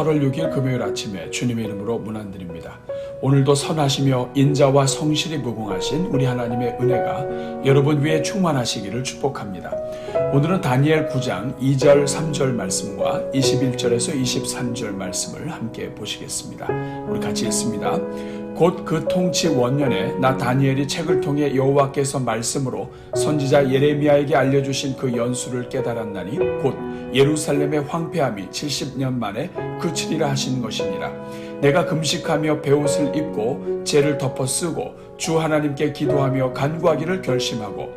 8월 6일 금요일 아침에 주님의 이름으로 문안드립니다. 오늘도 선하시며 인자와 성실이 무궁하신 우리 하나님의 은혜가 여러분 위에 충만하시기를 축복합니다. 오늘은 다니엘 9장 2절 3절 말씀과 21절에서 23절 말씀을 함께 보시겠습니다. 우리 같이 읽습니다. 곧 그 통치 원년에 나 다니엘이 책을 통해 여호와께서 말씀으로 선지자 예레미야에게 알려주신 그 연수를 깨달았나니 곧 예루살렘의 황폐함이 70년 만에 그치리라 하신 것이니라. 내가 금식하며 베옷을 입고 죄를 덮어 쓰고 주 하나님께 기도하며 간구하기를 결심하고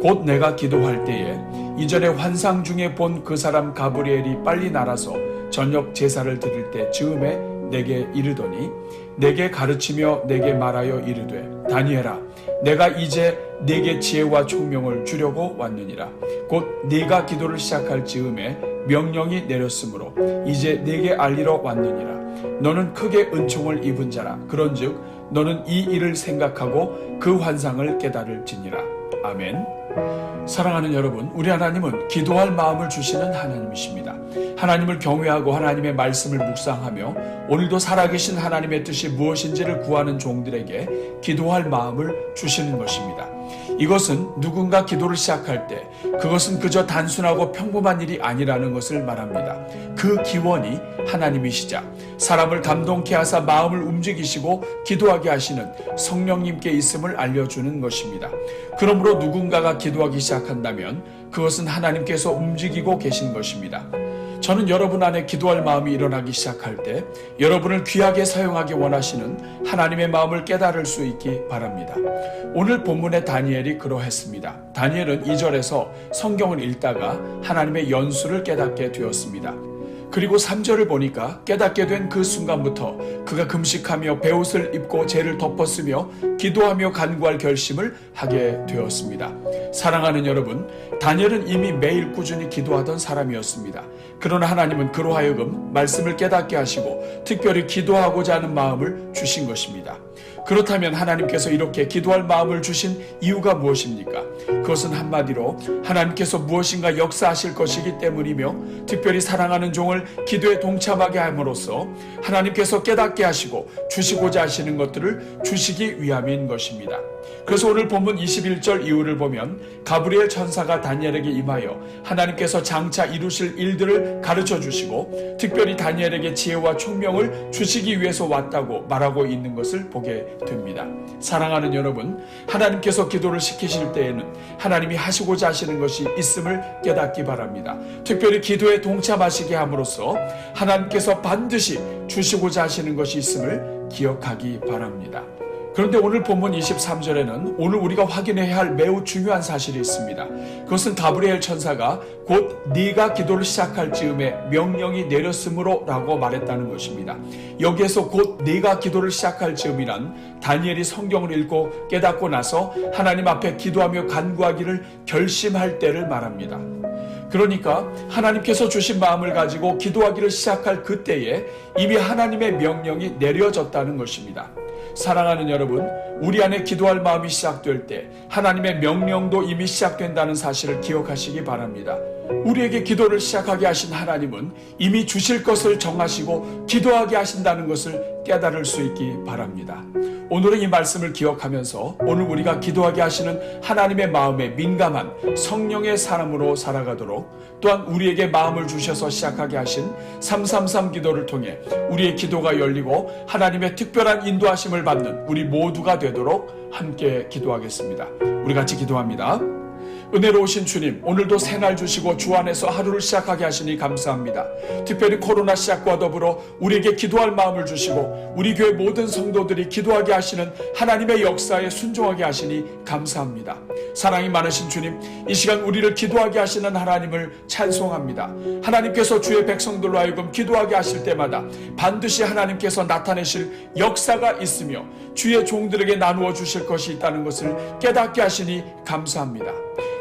곧 내가 기도할 때에 이전에 환상 중에 본 그 사람 가브리엘이 빨리 날아서 저녁 제사를 드릴 때 즈음에 내게 이르더니 내게 가르치며 내게 말하여 이르되 다니엘아 내가 이제 네게 지혜와 총명을 주려고 왔느니라. 곧 네가 기도를 시작할 즈음에 명령이 내렸으므로 이제 네게 알리러 왔느니라. 너는 크게 은총을 입은 자라. 그런즉 너는 이 일을 생각하고 그 환상을 깨달을지니라. 아멘. 사랑하는 여러분, 우리 하나님은 기도할 마음을 주시는 하나님이십니다. 하나님을 경외하고 하나님의 말씀을 묵상하며 오늘도 살아계신 하나님의 뜻이 무엇인지를 구하는 종들에게 기도할 마음을 주시는 것입니다. 이것은 누군가 기도를 시작할 때 그것은 그저 단순하고 평범한 일이 아니라는 것을 말합니다. 그 기원이 하나님이시자 사람을 감동케 하사 마음을 움직이시고 기도하게 하시는 성령님께 있음을 알려주는 것입니다. 그러므로 누군가가 기도하기 시작한다면 그것은 하나님께서 움직이고 계신 것입니다. 저는 여러분 안에 기도할 마음이 일어나기 시작할 때 여러분을 귀하게 사용하기 원하시는 하나님의 마음을 깨달을 수 있기 바랍니다. 오늘 본문의 다니엘이 그러했습니다. 다니엘은 2절에서 성경을 읽다가 하나님의 연수를 깨닫게 되었습니다. 그리고 3절을 보니까 깨닫게 된 그 순간부터 그가 금식하며 베옷을 입고 죄를 덮었으며 기도하며 간구할 결심을 하게 되었습니다. 사랑하는 여러분, 다니엘은 이미 매일 꾸준히 기도하던 사람이었습니다. 그러나 하나님은 그로 하여금 말씀을 깨닫게 하시고 특별히 기도하고자 하는 마음을 주신 것입니다. 그렇다면 하나님께서 이렇게 기도할 마음을 주신 이유가 무엇입니까? 그것은 한마디로 하나님께서 무엇인가 역사하실 것이기 때문이며 특별히 사랑하는 종을 기도에 동참하게 함으로써 하나님께서 깨닫게 하시고 주시고자 하시는 것들을 주시기 위함인 것입니다. 그래서 오늘 본문 21절 이후를 보면 가브리엘 천사가 다니엘에게 임하여 하나님께서 장차 이루실 일들을 가르쳐 주시고 특별히 다니엘에게 지혜와 총명을 주시기 위해서 왔다고 말하고 있는 것을 보게 됩니다. 사랑하는 여러분, 하나님께서 기도를 시키실 때에는 하나님이 하시고자 하시는 것이 있음을 깨닫기 바랍니다. 특별히 기도에 동참하시게 함으로써 하나님께서 반드시 주시고자 하시는 것이 있음을 기억하기 바랍니다. 그런데 오늘 본문 23절에는 오늘 우리가 확인해야 할 매우 중요한 사실이 있습니다. 그것은 가브리엘 천사가 곧 네가 기도를 시작할 즈음에 명령이 내렸으므로 라고 말했다는 것입니다. 여기에서 곧 네가 기도를 시작할 즈음이란 다니엘이 성경을 읽고 깨닫고 나서 하나님 앞에 기도하며 간구하기를 결심할 때를 말합니다. 그러니까 하나님께서 주신 마음을 가지고 기도하기를 시작할 그때에 이미 하나님의 명령이 내려졌다는 것입니다. 사랑하는 여러분, 우리 안에 기도할 마음이 시작될 때 하나님의 명령도 이미 시작된다는 사실을 기억하시기 바랍니다. 우리에게 기도를 시작하게 하신 하나님은 이미 주실 것을 정하시고 기도하게 하신다는 것을 깨달을 수 있기 바랍니다. 오늘은 이 말씀을 기억하면서 오늘 우리가 기도하게 하시는 하나님의 마음에 민감한 성령의 사람으로 살아가도록 또한 우리에게 마음을 주셔서 시작하게 하신 333 기도를 통해 우리의 기도가 열리고 하나님의 특별한 인도하심을 받는 우리 모두가 되도록 함께 기도하겠습니다. 우리 같이 기도합니다. 은혜로우신 주님, 오늘도 새날 주시고 주 안에서 하루를 시작하게 하시니 감사합니다. 특별히 코로나 시작과 더불어 우리에게 기도할 마음을 주시고 우리 교회 모든 성도들이 기도하게 하시는 하나님의 역사에 순종하게 하시니 감사합니다. 사랑이 많으신 주님, 이 시간 우리를 기도하게 하시는 하나님을 찬송합니다. 하나님께서 주의 백성들로 하여금 기도하게 하실 때마다 반드시 하나님께서 나타내실 역사가 있으며 주의 종들에게 나누어 주실 것이 있다는 것을 깨닫게 하시니 감사합니다.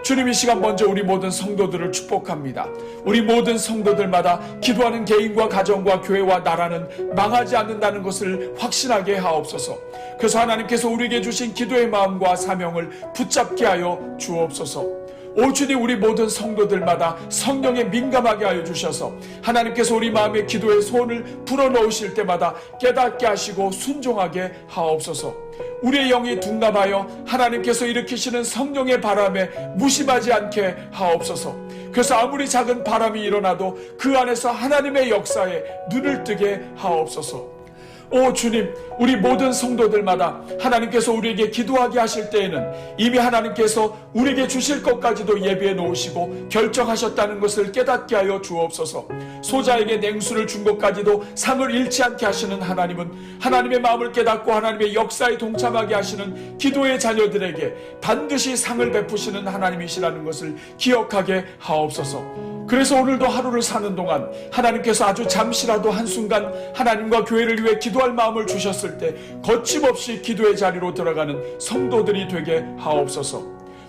주님, 이 시간 먼저 우리 모든 성도들을 축복합니다. 우리 모든 성도들마다 기도하는 개인과 가정과 교회와 나라는 망하지 않는다는 것을 확신하게 하옵소서. 그래서 하나님께서 우리에게 주신 기도의 마음과 사명을 붙잡게 하여 주옵소서. 오 주님, 우리 모든 성도들마다 성령에 민감하게 하여 주셔서 하나님께서 우리 마음의 기도의 소원을 불어넣으실 때마다 깨닫게 하시고 순종하게 하옵소서. 우리의 영이 둔감하여 하나님께서 일으키시는 성령의 바람에 무심하지 않게 하옵소서. 그래서 아무리 작은 바람이 일어나도 그 안에서 하나님의 역사에 눈을 뜨게 하옵소서. 오 주님, 우리 모든 성도들마다 하나님께서 우리에게 기도하게 하실 때에는 이미 하나님께서 우리에게 주실 것까지도 예비해 놓으시고 결정하셨다는 것을 깨닫게 하여 주옵소서. 소자에게 냉수를 준 것까지도 상을 잃지 않게 하시는 하나님은 하나님의 마음을 깨닫고 하나님의 역사에 동참하게 하시는 기도의 자녀들에게 반드시 상을 베푸시는 하나님이시라는 것을 기억하게 하옵소서. 그래서 오늘도 하루를 사는 동안 하나님께서 아주 잠시라도 한순간 하나님과 교회를 위해 기도할 마음을 주셨을 때 거침없이 기도의 자리로 들어가는 성도들이 되게 하옵소서.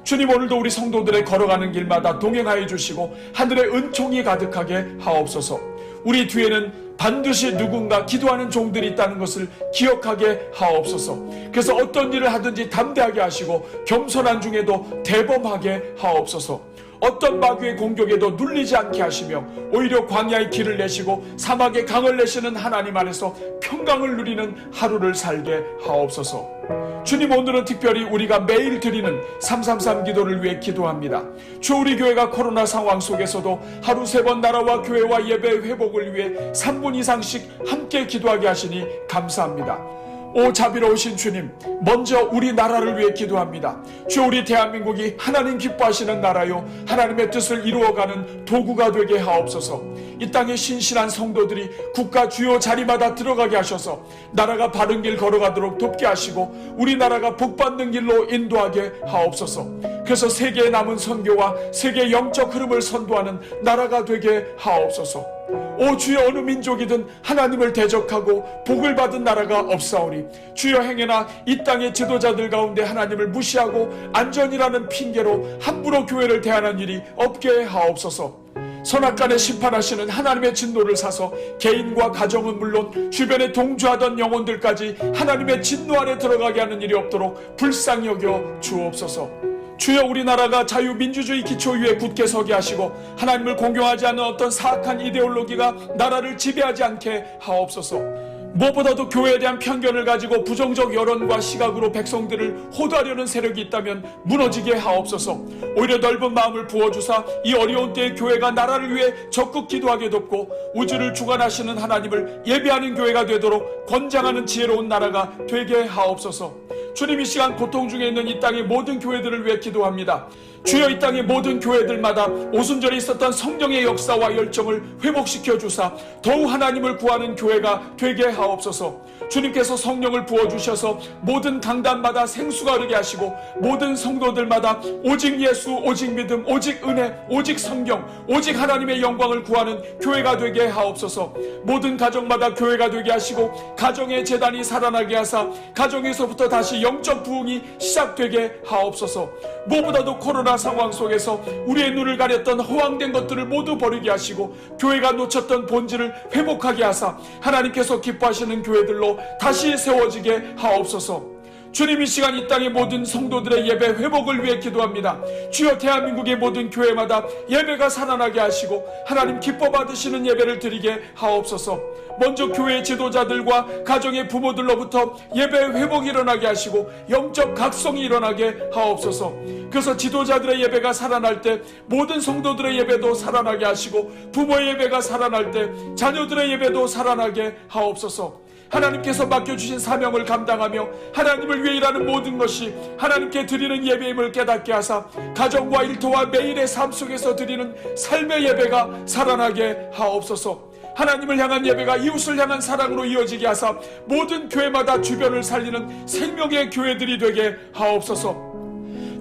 주님, 오늘도 우리 성도들의 걸어가는 길마다 동행하여 주시고 하늘의 은총이 가득하게 하옵소서. 우리 뒤에는 반드시 누군가 기도하는 종들이 있다는 것을 기억하게 하옵소서. 그래서 어떤 일을 하든지 담대하게 하시고 겸손한 중에도 대범하게 하옵소서. 어떤 마귀의 공격에도 눌리지 않게 하시며 오히려 광야의 길을 내시고 사막의 강을 내시는 하나님 안에서 평강을 누리는 하루를 살게 하옵소서. 주님, 오늘은 특별히 우리가 매일 드리는 333 기도를 위해 기도합니다. 주, 우리 교회가 코로나 상황 속에서도 하루 3번 나라와 교회와 예배 회복을 위해 3분 이상씩 함께 기도하게 하시니 감사합니다. 오 자비로우신 주님, 먼저 우리 나라를 위해 기도합니다. 주, 우리 대한민국이 하나님 기뻐하시는 나라요 하나님의 뜻을 이루어가는 도구가 되게 하옵소서. 이 땅의 신실한 성도들이 국가 주요 자리마다 들어가게 하셔서 나라가 바른 길 걸어가도록 돕게 하시고 우리나라가 복받는 길로 인도하게 하옵소서. 그래서 세계에 남은 선교와 세계의 영적 흐름을 선도하는 나라가 되게 하옵소서. 오 주여, 어느 민족이든 하나님을 대적하고 복을 받은 나라가 없사오니 주여, 행여나 이 땅의 지도자들 가운데 하나님을 무시하고 안전이라는 핑계로 함부로 교회를 대하는 일이 없게 하옵소서. 선악간에 심판하시는 하나님의 진노를 사서 개인과 가정은 물론 주변에 동조하던 영혼들까지 하나님의 진노 아래 들어가게 하는 일이 없도록 불쌍히 여겨 주옵소서. 주여, 우리나라가 자유민주주의 기초 위에 굳게 서게 하시고 하나님을 공경하지 않는 어떤 사악한 이데올로기가 나라를 지배하지 않게 하옵소서. 무엇보다도 교회에 대한 편견을 가지고 부정적 여론과 시각으로 백성들을 호도하려는 세력이 있다면 무너지게 하옵소서. 오히려 넓은 마음을 부어주사 이 어려운 때에 교회가 나라를 위해 적극 기도하게 돕고 우주를 주관하시는 하나님을 예배하는 교회가 되도록 권장하는 지혜로운 나라가 되게 하옵소서. 주님, 이 시간 고통 중에 있는 이 땅의 모든 교회들을 위해 기도합니다. 주여, 이 땅의 모든 교회들마다 오순절에 있었던 성령의 역사와 열정을 회복시켜 주사 더욱 하나님을 구하는 교회가 되게 하옵소서. 주님께서 성령을 부어주셔서 모든 강단마다 생수가 흐르게 하시고 모든 성도들마다 오직 예수, 오직 믿음, 오직 은혜, 오직 성경, 오직 하나님의 영광을 구하는 교회가 되게 하옵소서. 모든 가정마다 교회가 되게 하시고 가정의 재단이 살아나게 하사 가정에서부터 다시 영적 부흥이 시작되게 하옵소서. 무엇보다도 코로나 상황 속에서 우리의 눈을 가렸던 허황된 것들을 모두 버리게 하시고 교회가 놓쳤던 본질을 회복하게 하사 하나님께서 기뻐하시는 교회들로 다시 세워지게 하옵소서. 주님, 이 시간 이 땅의 모든 성도들의 예배 회복을 위해 기도합니다. 주여, 대한민국의 모든 교회마다 예배가 살아나게 하시고 하나님 기뻐 받으시는 예배를 드리게 하옵소서. 먼저 교회의 지도자들과 가정의 부모들로부터 예배 회복이 일어나게 하시고 영적 각성이 일어나게 하옵소서. 그래서 지도자들의 예배가 살아날 때 모든 성도들의 예배도 살아나게 하시고 부모의 예배가 살아날 때 자녀들의 예배도 살아나게 하옵소서. 하나님께서 맡겨주신 사명을 감당하며 하나님을 위해 일하는 모든 것이 하나님께 드리는 예배임을 깨닫게 하사 가정과 일터와 매일의 삶 속에서 드리는 삶의 예배가 살아나게 하옵소서. 하나님을 향한 예배가 이웃을 향한 사랑으로 이어지게 하사 모든 교회마다 주변을 살리는 생명의 교회들이 되게 하옵소서.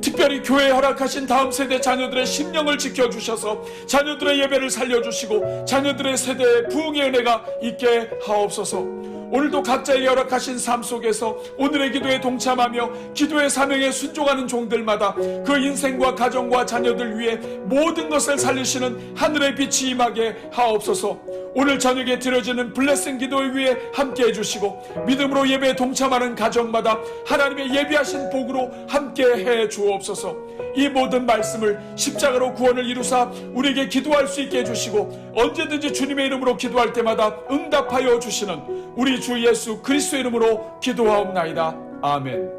특별히 교회에 허락하신 다음 세대 자녀들의 심령을 지켜주셔서 자녀들의 예배를 살려주시고 자녀들의 세대에 부흥의 은혜가 있게 하옵소서. 오늘도 각자에게 허락하신 삶 속에서 오늘의 기도에 동참하며 기도의 사명에 순종하는 종들마다 그 인생과 가정과 자녀들 위해 모든 것을 살리시는 하늘의 빛이 임하게 하옵소서. 오늘 저녁에 드려지는 블레싱 기도에 위해 함께 해주시고 믿음으로 예배에 동참하는 가정마다 하나님의 예비하신 복으로 함께 해 주옵소서. 이 모든 말씀을 십자가로 구원을 이루사 우리에게 기도할 수 있게 해주시고 언제든지 주님의 이름으로 기도할 때마다 응답하여 주시는 우리 주 예수 그리스도의 이름으로 기도하옵나이다. 아멘.